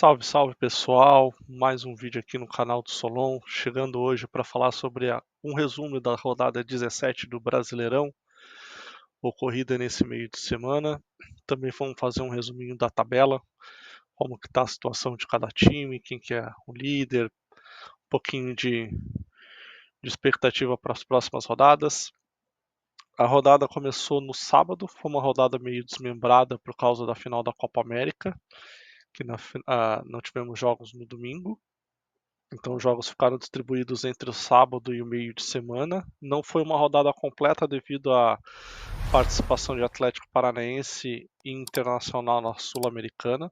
Salve, salve pessoal, mais um vídeo aqui no canal do Solon, chegando hoje para falar sobre um resumo da rodada 17 do Brasileirão, ocorrida nesse meio de semana. Também vamos fazer um resuminho da tabela, como que está a situação de cada time, quem que é o líder, um pouquinho de expectativa para as próximas rodadas. A rodada começou no sábado, foi uma rodada meio desmembrada por causa da final da Copa América, que não tivemos jogos no domingo. Então os jogos ficaram distribuídos entre o sábado e o meio de semana. Não foi uma rodada completa devido à participação de Atlético Paranaense e Internacional na Sul-Americana.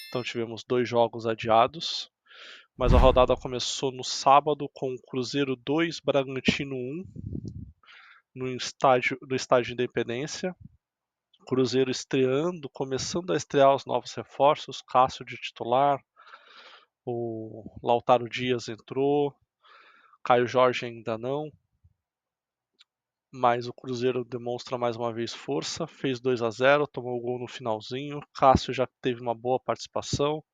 Então tivemos 2 jogos adiados. Mas a rodada começou no sábado com o Cruzeiro 2, Bragantino 1, no estádio Independência. Cruzeiro estreando, começando a estrear os novos reforços, Cássio de titular, o Lautaro Dias entrou, Caio Jorge ainda não, mas o Cruzeiro demonstra mais uma vez força, fez 2-0, tomou o gol no finalzinho, Cássio já teve uma boa participação,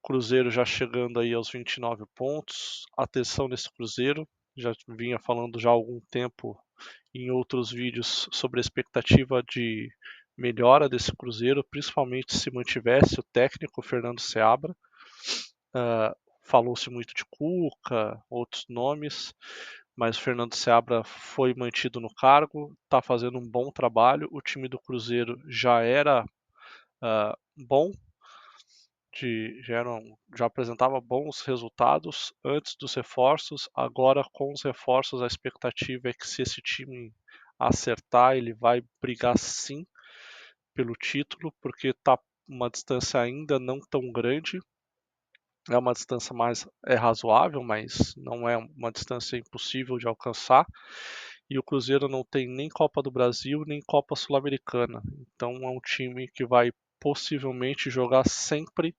Cruzeiro já chegando aí aos 29 pontos, atenção nesse Cruzeiro, já vinha falando já há algum tempo em outros vídeos sobre a expectativa de melhora desse Cruzeiro, principalmente se mantivesse o técnico Fernando Seabra. Falou-se muito de Cuca, outros nomes, mas o Fernando Seabra foi mantido no cargo, está fazendo um bom trabalho. O time do Cruzeiro já era bom, já apresentava bons resultados antes dos reforços. Agora, com os reforços, a expectativa é que se esse time acertar, ele vai brigar sim pelo título, porque está uma distância ainda não tão grande. É uma distância razoável, mas não é uma distância impossível de alcançar. E o Cruzeiro não tem nem Copa do Brasil, nem Copa Sul-Americana. Então é um time que vai possivelmente jogar sempre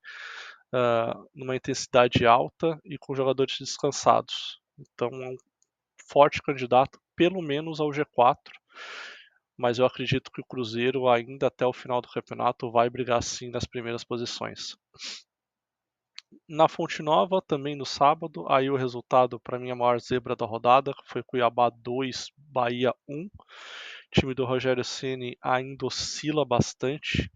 numa intensidade alta e com jogadores descansados. Então é um forte candidato, pelo menos ao G4. Mas eu acredito que o Cruzeiro, ainda até o final do campeonato, vai brigar sim nas primeiras posições. Na Fonte Nova, também no sábado, aí o resultado, para mim, a maior zebra da rodada foi Cuiabá 2, Bahia 1. O time do Rogério Ceni ainda oscila bastante,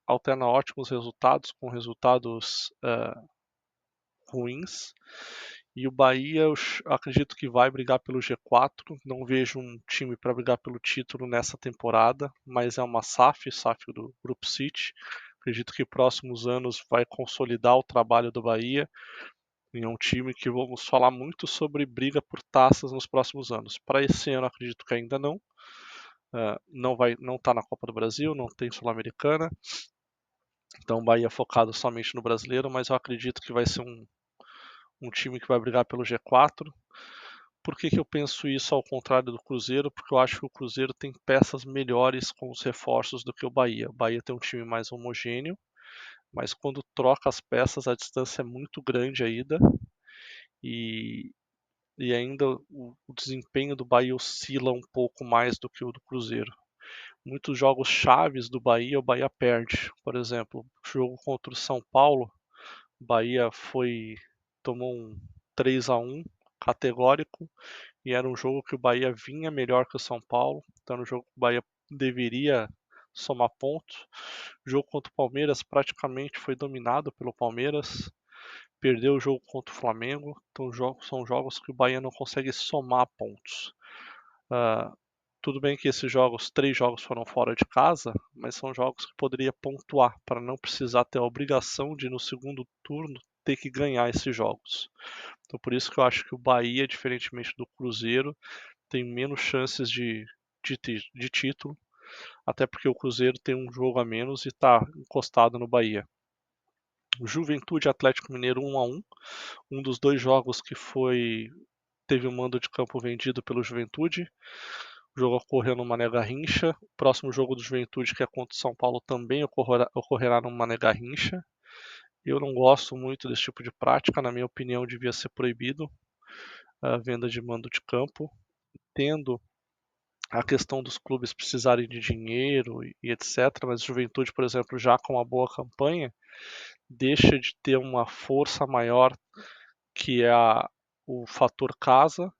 alterna ótimos resultados com resultados ruins. E o Bahia, eu acredito que vai brigar pelo G4. Não vejo um time para brigar pelo título nessa temporada, mas é uma SAF do Grupo City. Acredito que próximos anos vai consolidar o trabalho do Bahia. E é um time que vamos falar muito sobre briga por taças nos próximos anos. Para esse ano, acredito que ainda não. Não está na Copa do Brasil, não tem Sul-Americana. Então o Bahia é focado somente no brasileiro, mas eu acredito que vai ser um time que vai brigar pelo G4. Por que eu penso isso ao contrário do Cruzeiro? Porque eu acho que o Cruzeiro tem peças melhores com os reforços do que o Bahia. O Bahia tem um time mais homogêneo, mas quando troca as peças a distância é muito grande ainda. E ainda o desempenho do Bahia oscila um pouco mais do que o do Cruzeiro. Muitos jogos chaves do Bahia, o Bahia perde. Por exemplo, o jogo contra o São Paulo, o Bahia tomou um 3-1 categórico, e era um jogo que o Bahia vinha melhor que o São Paulo, então era um jogo que o Bahia deveria somar pontos. O jogo contra o Palmeiras praticamente foi dominado pelo Palmeiras, perdeu o jogo contra o Flamengo, então são jogos que o Bahia não consegue somar pontos. Tudo bem que esses 3 jogos foram fora de casa, mas são jogos que poderia pontuar, para não precisar ter a obrigação de no segundo turno ter que ganhar esses jogos. Então por isso que eu acho que o Bahia, diferentemente do Cruzeiro, tem menos chances de título, até porque o Cruzeiro tem um jogo a menos e está encostado no Bahia. O Juventude Atlético Mineiro 1-1, um dos 2 jogos que teve o mando de campo vendido pelo Juventude. O jogo ocorreu no Mané Garrincha. O próximo jogo do Juventude, que é contra o São Paulo, também ocorrerá no Mané Garrincha. Eu não gosto muito desse tipo de prática, na minha opinião devia ser proibido a venda de mando de campo. Entendo a questão dos clubes precisarem de dinheiro e etc. Mas Juventude, por exemplo, já com uma boa campanha, deixa de ter uma força maior que é o fator casa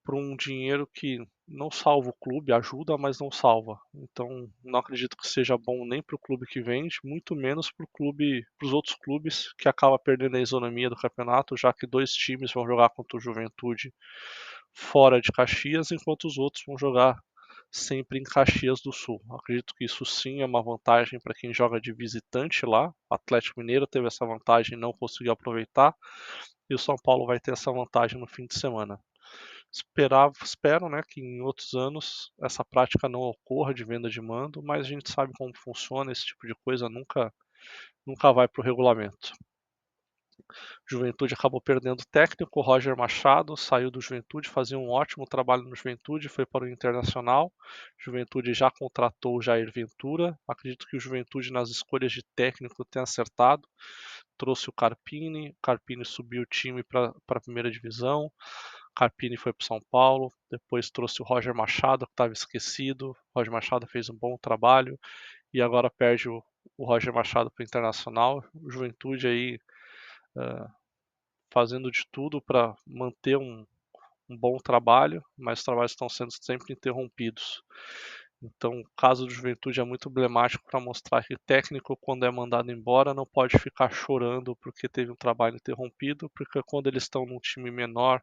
por um dinheiro que não salva o clube, ajuda, mas não salva. Então, não acredito que seja bom nem para o clube que vende, muito menos para os outros clubes que acaba perdendo a isonomia do campeonato, já que dois times vão jogar contra o Juventude fora de Caxias, enquanto os outros vão jogar sempre em Caxias do Sul. Acredito que isso sim é uma vantagem para quem joga de visitante lá. O Atlético Mineiro teve essa vantagem e não conseguiu aproveitar, e o São Paulo vai ter essa vantagem no fim de semana. Espero, né, que em outros anos essa prática não ocorra de venda de mando, mas a gente sabe como funciona esse tipo de coisa, nunca vai para o regulamento. Juventude acabou perdendo o técnico, Roger Machado saiu do Juventude, fazia um ótimo trabalho no Juventude, foi para o Internacional. Juventude já contratou o Jair Ventura. Acredito que o Juventude nas escolhas de técnico tenha acertado. Trouxe o Carpini subiu o time para a primeira divisão. Carpini foi para o São Paulo, depois trouxe o Roger Machado, que estava esquecido. O Roger Machado fez um bom trabalho e agora perde o Roger Machado para o Internacional. O Juventude aí fazendo de tudo para manter um bom trabalho, mas os trabalhos estão sendo sempre interrompidos. Então, o caso do Juventude é muito emblemático para mostrar que o técnico, quando é mandado embora, não pode ficar chorando porque teve um trabalho interrompido, porque quando eles estão num time menor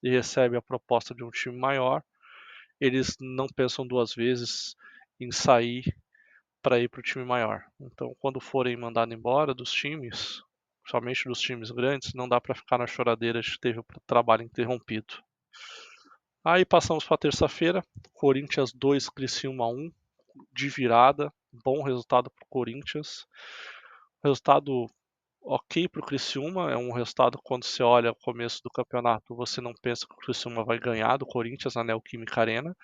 e recebem a proposta de um time maior, eles não pensam duas vezes em sair para ir para o time maior. Então, quando forem mandados embora dos times, somente dos times grandes, não dá para ficar na choradeira de que teve o trabalho interrompido. Aí passamos para terça-feira, Corinthians 2, Criciúma 1, de virada, bom resultado para o Corinthians. Resultado ok para o Criciúma, é um resultado quando você olha o começo do campeonato, você não pensa que o Criciúma vai ganhar do Corinthians na Neoquímica Arena,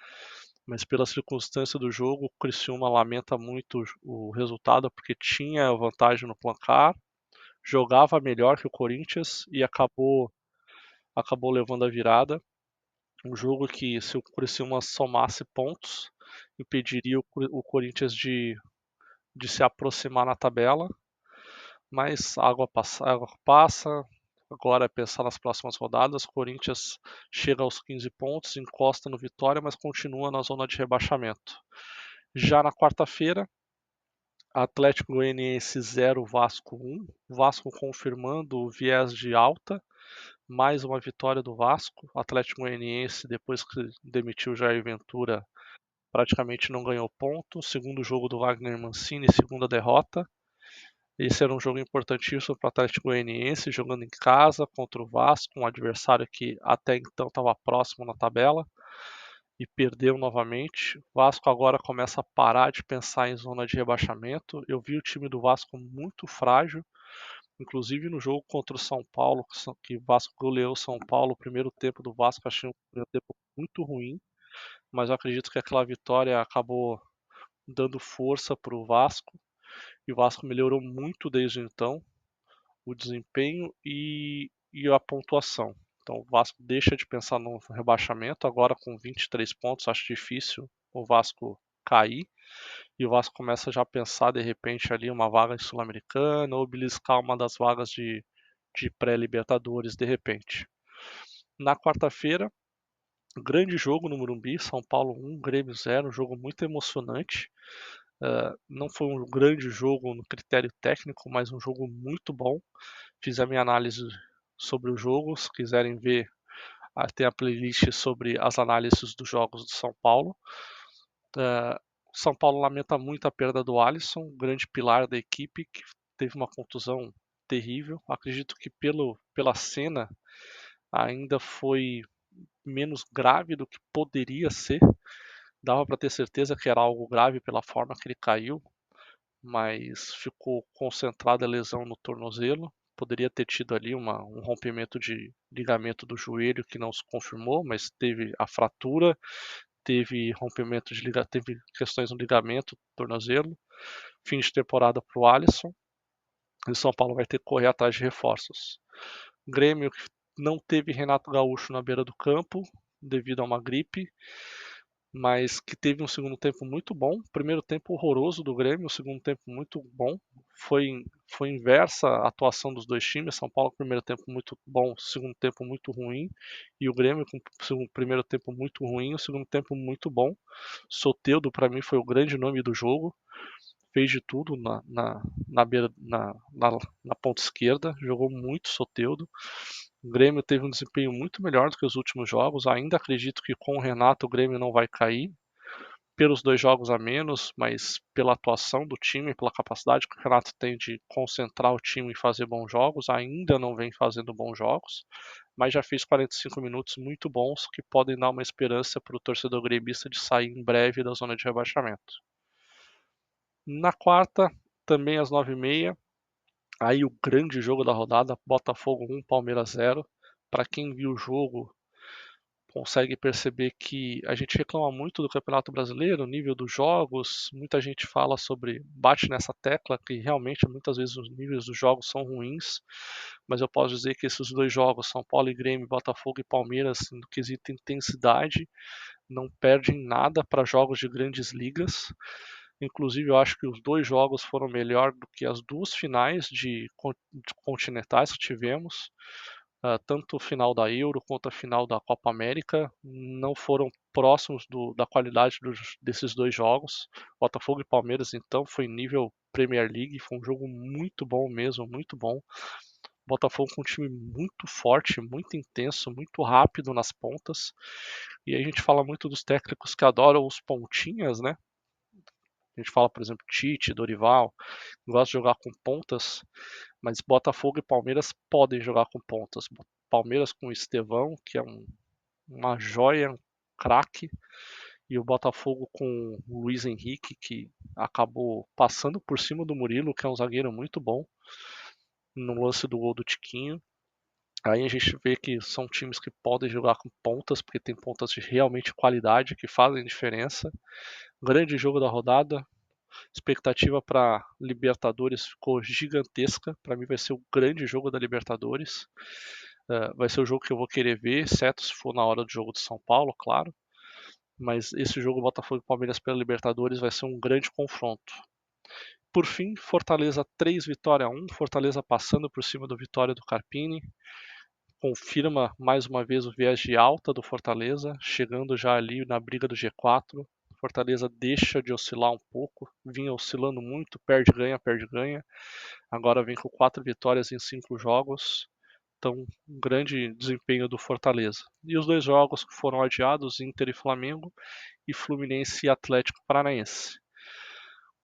mas pela circunstância do jogo, o Criciúma lamenta muito o resultado porque tinha vantagem no placar, jogava melhor que o Corinthians e acabou levando a virada. Um jogo que, se o Criciúma somasse pontos, impediria o Corinthians de se aproximar na tabela, mas água passa. Agora é pensar nas próximas rodadas. Corinthians chega aos 15 pontos, encosta no Vitória, mas continua na zona de rebaixamento. Já na quarta-feira, Atlético Goianiense 0, Vasco 1. Vasco confirmando o viés de alta. Mais uma vitória do Vasco. O Atlético Goianiense, depois que demitiu o Jair Ventura, praticamente não ganhou ponto. Segundo jogo do Wagner Mancini, segunda derrota. Esse era um jogo importantíssimo para o Atlético Goianiense, jogando em casa contra o Vasco, um adversário que até então estava próximo na tabela e perdeu novamente. O Vasco agora começa a parar de pensar em zona de rebaixamento. Eu vi o time do Vasco muito frágil, inclusive no jogo contra o São Paulo, que o Vasco goleou o São Paulo. O primeiro tempo do Vasco achei um primeiro tempo muito ruim, mas eu acredito que aquela vitória acabou dando força para o Vasco. E o Vasco melhorou muito desde então, o desempenho e a pontuação. Então o Vasco deixa de pensar no rebaixamento, agora com 23 pontos, acho difícil o Vasco cair. E o Vasco começa já a pensar de repente ali uma vaga em Sul-Americana ou beliscar uma das vagas de pré-Libertadores de repente. Na quarta-feira, grande jogo no Morumbi, São Paulo 1, Grêmio 0, um jogo muito emocionante. Não foi um grande jogo no critério técnico, mas um jogo muito bom. Fiz a minha análise sobre o jogo. Se quiserem ver, tem a playlist sobre as análises dos jogos do São Paulo. São Paulo lamenta muito a perda do Alisson, grande pilar da equipe, que teve uma contusão terrível. Acredito que pela cena ainda foi menos grave do que poderia ser. Dava para ter certeza que era algo grave pela forma que ele caiu, mas ficou concentrada a lesão no tornozelo. Poderia ter tido ali um rompimento de ligamento do joelho que não se confirmou, mas teve a fratura, teve rompimento de ligamento, teve questões no ligamento do tornozelo. Fim de temporada para o Alisson. E o São Paulo vai ter que correr atrás de reforços. Grêmio que não teve Renato Gaúcho na beira do campo devido a uma gripe. mas que teve um segundo tempo muito bom. Primeiro tempo horroroso do Grêmio, o segundo tempo muito bom. Foi inversa a atuação dos dois times. São Paulo, primeiro tempo muito bom, segundo tempo muito ruim. E o Grêmio com o primeiro tempo muito ruim, o segundo tempo muito bom. Soteldo, para mim, foi o grande nome do jogo. Fez de tudo na ponta esquerda, jogou muito Soteldo. O Grêmio teve um desempenho muito melhor do que os últimos jogos. Ainda acredito que com o Renato o Grêmio não vai cair, pelos 2 jogos a menos, mas pela atuação do time, pela capacidade que o Renato tem de concentrar o time e fazer bons jogos. Ainda não vem fazendo bons jogos, mas já fez 45 minutos muito bons que podem dar uma esperança para o torcedor gremista de sair em breve da zona de rebaixamento. Na quarta, também às 9h30, aí o grande jogo da rodada, Botafogo 1, Palmeiras 0. Para quem viu o jogo, consegue perceber que a gente reclama muito do Campeonato Brasileiro, o nível dos jogos, muita gente fala sobre, bate nessa tecla que realmente muitas vezes os níveis dos jogos são ruins, mas eu posso dizer que esses 2 jogos, São Paulo e Grêmio, Botafogo e Palmeiras, no quesito intensidade, não perdem nada para jogos de grandes ligas. Inclusive, eu acho que os 2 jogos foram melhor do que as 2 finais de continentais que tivemos. Tanto o final da Euro quanto a final da Copa América não foram próximos da qualidade desses 2 jogos. Botafogo e Palmeiras, então, foi nível Premier League, foi um jogo muito bom mesmo, muito bom. Botafogo com um time muito forte, muito intenso, muito rápido nas pontas. E aí a gente fala muito dos técnicos que adoram os pontinhas, né? A gente fala, por exemplo, Tite, Dorival, gosta de jogar com pontas, mas Botafogo e Palmeiras podem jogar com pontas. Palmeiras com o Estevão, que é uma joia, um craque, e o Botafogo com o Luiz Henrique, que acabou passando por cima do Murilo, que é um zagueiro muito bom, no lance do gol do Tiquinho. Aí a gente vê que são times que podem jogar com pontas, porque tem pontas de realmente qualidade que fazem diferença. Grande jogo da rodada, expectativa para Libertadores ficou gigantesca. Para mim vai ser o grande jogo da Libertadores. Vai ser o jogo que eu vou querer ver, exceto se for na hora do jogo de São Paulo, claro. Mas esse jogo Botafogo e Palmeiras pela Libertadores vai ser um grande confronto. Por fim, Fortaleza 3, Vitória 1. Fortaleza passando por cima do Vitória do Carpini. Confirma mais uma vez o viés de alta do Fortaleza, chegando já ali na briga do G4. Fortaleza deixa de oscilar um pouco, vinha oscilando muito, perde, ganha, perde, ganha. Agora vem com 4 vitórias em 5 jogos. Então, um grande desempenho do Fortaleza. E os 2 jogos que foram adiados, Inter e Flamengo, e Fluminense e Atlético Paranaense.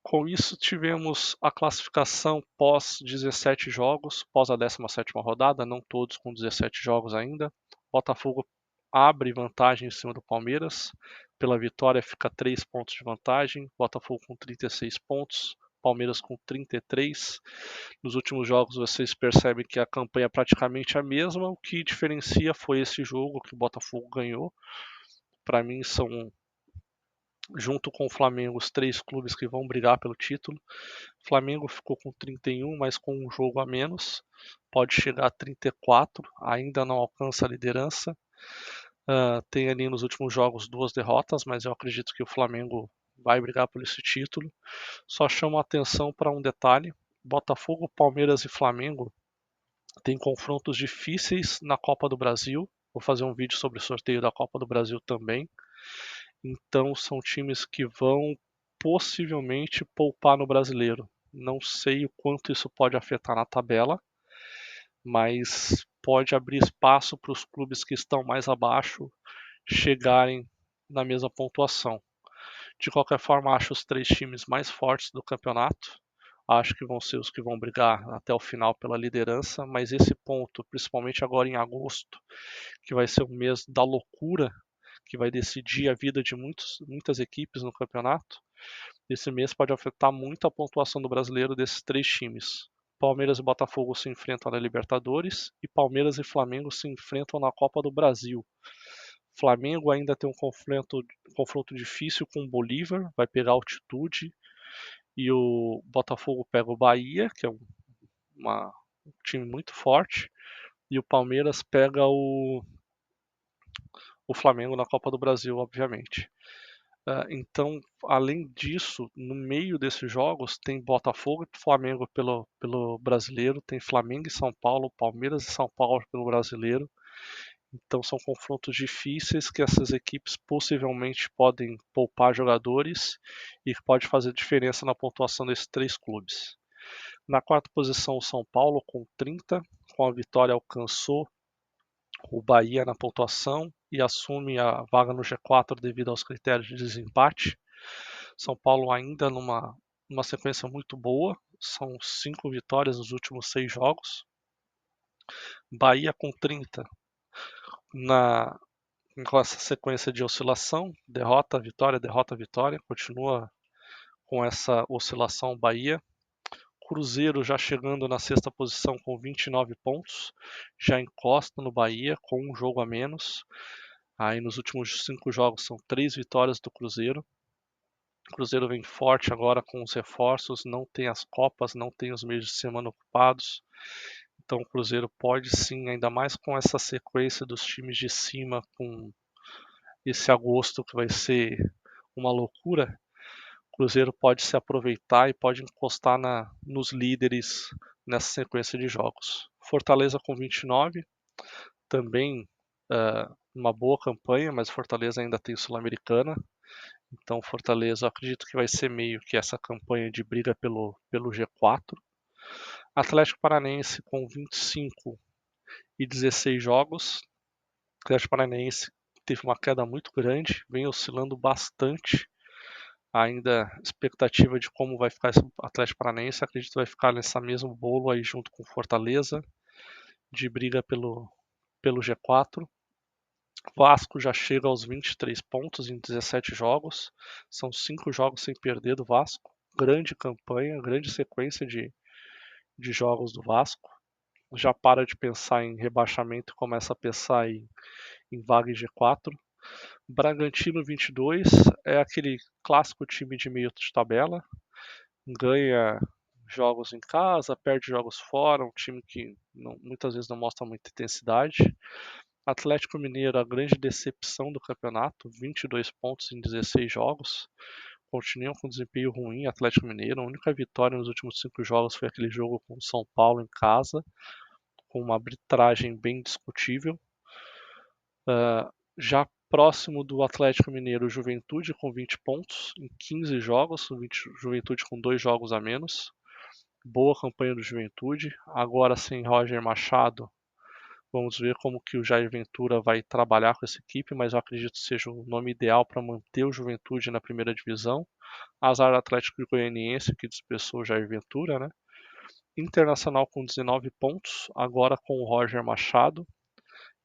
Com isso, tivemos a classificação pós 17 jogos, pós a 17ª rodada, não todos com 17 jogos ainda. Botafogo abre vantagem em cima do Palmeiras. Pela vitória fica 3 pontos de vantagem. Botafogo com 36 pontos, Palmeiras com 33. Nos últimos jogos vocês percebem que a campanha é praticamente a mesma. O que diferencia foi esse jogo que o Botafogo ganhou. Para mim são, junto com o Flamengo, os 3 clubes que vão brigar pelo título. O Flamengo ficou com 31, mas com um jogo a menos. Pode chegar a 34, ainda não alcança a liderança. Tem ali nos últimos jogos 2 derrotas, mas eu acredito que o Flamengo vai brigar por esse título. Só chamo a atenção para um detalhe: Botafogo, Palmeiras e Flamengo têm confrontos difíceis na Copa do Brasil. Vou fazer um vídeo sobre o sorteio da Copa do Brasil também. Então são times que vão possivelmente poupar no Brasileiro. Não sei o quanto isso pode afetar na tabela, mas pode abrir espaço para os clubes que estão mais abaixo chegarem na mesma pontuação. De qualquer forma, acho os 3 times mais fortes do campeonato. Acho que vão ser os que vão brigar até o final pela liderança, mas esse ponto, principalmente agora em agosto, que vai ser o mês da loucura, que vai decidir a vida de muitas equipes no campeonato, esse mês pode afetar muito a pontuação do brasileiro desses 3 times. Palmeiras e Botafogo se enfrentam na Libertadores e Palmeiras e Flamengo se enfrentam na Copa do Brasil. Flamengo ainda tem um confronto difícil com o Bolívar, vai pegar altitude, e o Botafogo pega o Bahia, que é um time muito forte, e o Palmeiras pega o Flamengo na Copa do Brasil, obviamente. Então, além disso, no meio desses jogos tem Botafogo e Flamengo pelo Brasileiro, tem Flamengo e São Paulo, Palmeiras e São Paulo pelo Brasileiro. Então são confrontos difíceis que essas equipes possivelmente podem poupar jogadores e que pode fazer diferença na pontuação desses três clubes. Na quarta posição, o São Paulo com 30, com a vitória alcançou o Bahia na pontuação e assume a vaga no G4 devido aos critérios de desempate. São Paulo ainda numa sequência muito boa, são 5 vitórias nos últimos 6 jogos. Bahia com 30 com essa sequência de oscilação, derrota, vitória, continua com essa oscilação Bahia. Cruzeiro já chegando na sexta posição com 29 pontos, já encosta no Bahia com um jogo a menos. Aí nos últimos 5 jogos são 3 vitórias do Cruzeiro. O Cruzeiro vem forte agora com os reforços, não tem as Copas, não tem os meios de semana ocupados. Então o Cruzeiro pode sim, ainda mais com essa sequência dos times de cima, com esse agosto que vai ser uma loucura, o Cruzeiro pode se aproveitar e pode encostar nos líderes nessa sequência de jogos. Fortaleza com 29, também uma boa campanha, mas Fortaleza ainda tem Sul-Americana. Então Fortaleza acredito que vai ser meio que essa campanha de briga pelo G4. Atlético Paranaense com 25 e 16 jogos. O Atlético Paranaense teve uma queda muito grande, vem oscilando bastante. Ainda expectativa de como vai ficar esse Atlético Paranaense, acredito que vai ficar nessa mesmo bolo aí junto com Fortaleza, de briga pelo G4. Vasco já chega aos 23 pontos em 17 jogos, são 5 jogos sem perder do Vasco, grande campanha, grande sequência de jogos do Vasco. Já para de pensar em rebaixamento e começa a pensar em vaga em G4. Bragantino 22 é aquele clássico time de meio de tabela, ganha jogos em casa, perde jogos fora, um time que muitas vezes não mostra muita intensidade. Atlético Mineiro, a grande decepção do campeonato, 22 pontos em 16 jogos. Continuam com desempenho ruim, Atlético Mineiro. A única vitória nos últimos 5 jogos foi aquele jogo com o São Paulo em casa, com uma arbitragem bem discutível. Já próximo do Atlético Mineiro, Juventude com 20 pontos em 15 jogos, Juventude com 2 jogos a menos. Boa campanha do Juventude. Agora sem Roger Machado, vamos ver como que o Jair Ventura vai trabalhar com essa equipe, mas eu acredito que seja o nome ideal para manter o Juventude na primeira divisão. Azar Atlético Goianiense, que dispersou o Jair Ventura, né? Internacional com 19 pontos, agora com o Roger Machado.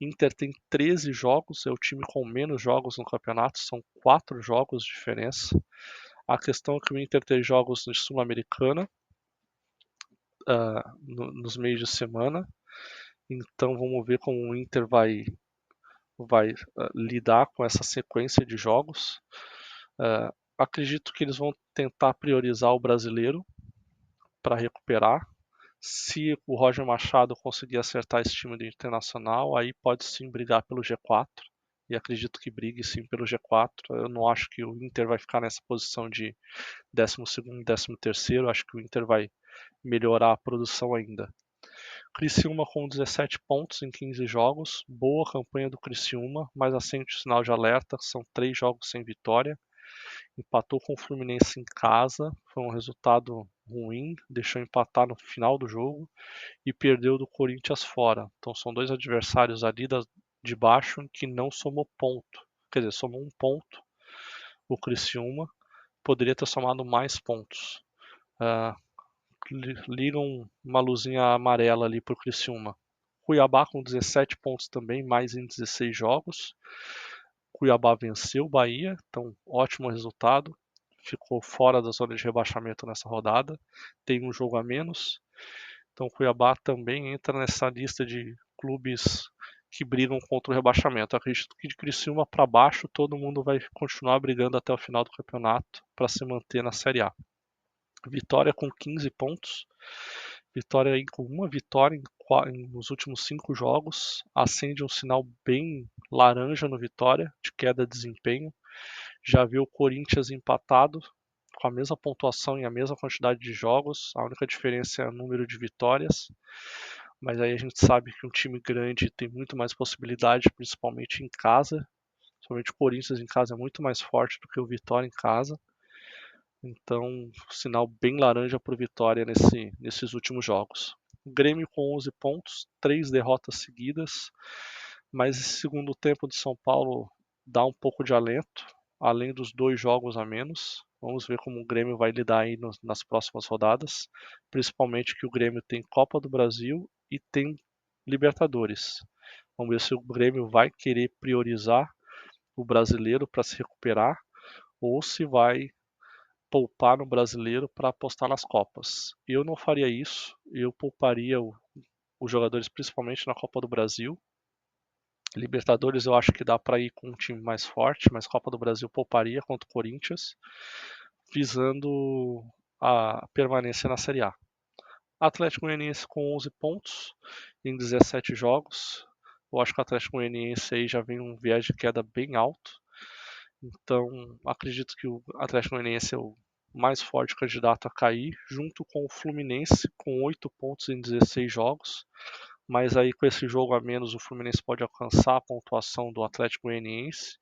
Inter tem 13 jogos, é o time com menos jogos no campeonato, são 4 jogos de diferença. A questão é que o Inter tem jogos de Sul-Americana nos meios de semana, então vamos ver como o Inter vai lidar com essa sequência de jogos. Acredito que eles vão tentar priorizar o brasileiro para recuperar. Se o Roger Machado conseguir acertar esse time do Internacional, aí pode sim brigar pelo G4. E acredito que brigue sim pelo G4. Eu não acho que o Inter vai ficar nessa posição de 12º, 13º. Acho que o Inter vai melhorar a produção ainda. Criciúma com 17 pontos em 15 jogos. Boa campanha do Criciúma, mas acende o sinal de alerta. São 3 jogos sem vitória. Empatou com o Fluminense em casa. Foi um resultado ruim. Deixou empatar no final do jogo. E perdeu do Corinthians fora. Então são 2 adversários ali de baixo que não somou ponto. Quer dizer, somou 1 ponto. O Criciúma poderia ter somado mais pontos. Ligam uma luzinha amarela ali pro Criciúma. Cuiabá com 17 pontos também, mais em 16 jogos. Cuiabá venceu o Bahia, então ótimo resultado. Ficou fora da zona de rebaixamento nessa rodada. Tem um jogo a menos. Então o Cuiabá também entra nessa lista de clubes que brigam contra o rebaixamento. Eu acredito que de Criciúma para baixo todo mundo vai continuar brigando até o final do campeonato para se manter na Série A. Vitória com 15 pontos. Vitória aí com uma vitória nos últimos 5 jogos. Acende um sinal bem laranja no Vitória, de queda de desempenho. Já vi o Corinthians empatado, com a mesma pontuação e a mesma quantidade de jogos, a única diferença é o número de vitórias. Mas aí a gente sabe que um time grande tem muito mais possibilidade, principalmente em casa. Somente o Corinthians em casa é muito mais forte do que o Vitória em casa. Então, sinal bem laranja para o Vitória nesses últimos jogos. O Grêmio com 11 pontos, 3 derrotas seguidas, mas esse segundo tempo de São Paulo dá um pouco de alento, além dos 2 jogos a menos. Vamos ver como o Grêmio vai lidar aí nas próximas rodadas, principalmente que o Grêmio tem Copa do Brasil e tem Libertadores. Vamos ver se o Grêmio vai querer priorizar o brasileiro para se recuperar ou se vai poupar no brasileiro para apostar nas Copas. Eu não faria isso, eu pouparia os jogadores principalmente na Copa do Brasil. Libertadores eu acho que dá para ir com um time mais forte, mas Copa do Brasil pouparia contra o Corinthians, visando a permanência na Série A. Atlético Goianiense com 11 pontos em 17 jogos. Eu acho que o Atlético Goianiense aí já vem um viés de queda bem alto. Então, acredito que o Atlético Goianiense é o mais forte candidato a cair, junto com o Fluminense, com 8 pontos em 16 jogos. Mas aí, com esse jogo a menos, o Fluminense pode alcançar a pontuação do Atlético Goianiense.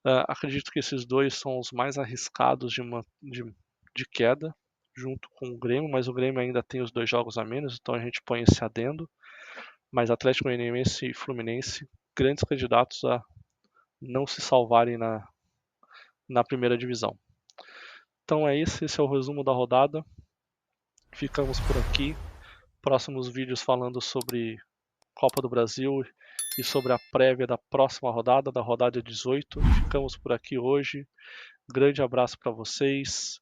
Acredito que esses dois são os mais arriscados de queda, junto com o Grêmio, mas o Grêmio ainda tem os 2 jogos a menos, então a gente põe esse adendo. Mas Atlético Goianiense e Fluminense, grandes candidatos a não se salvarem na primeira divisão. Então é isso, esse é o resumo da rodada. Ficamos por aqui. Próximos vídeos falando sobre Copa do Brasil e sobre a prévia da próxima rodada, da rodada 18. Ficamos por aqui hoje. Grande abraço para vocês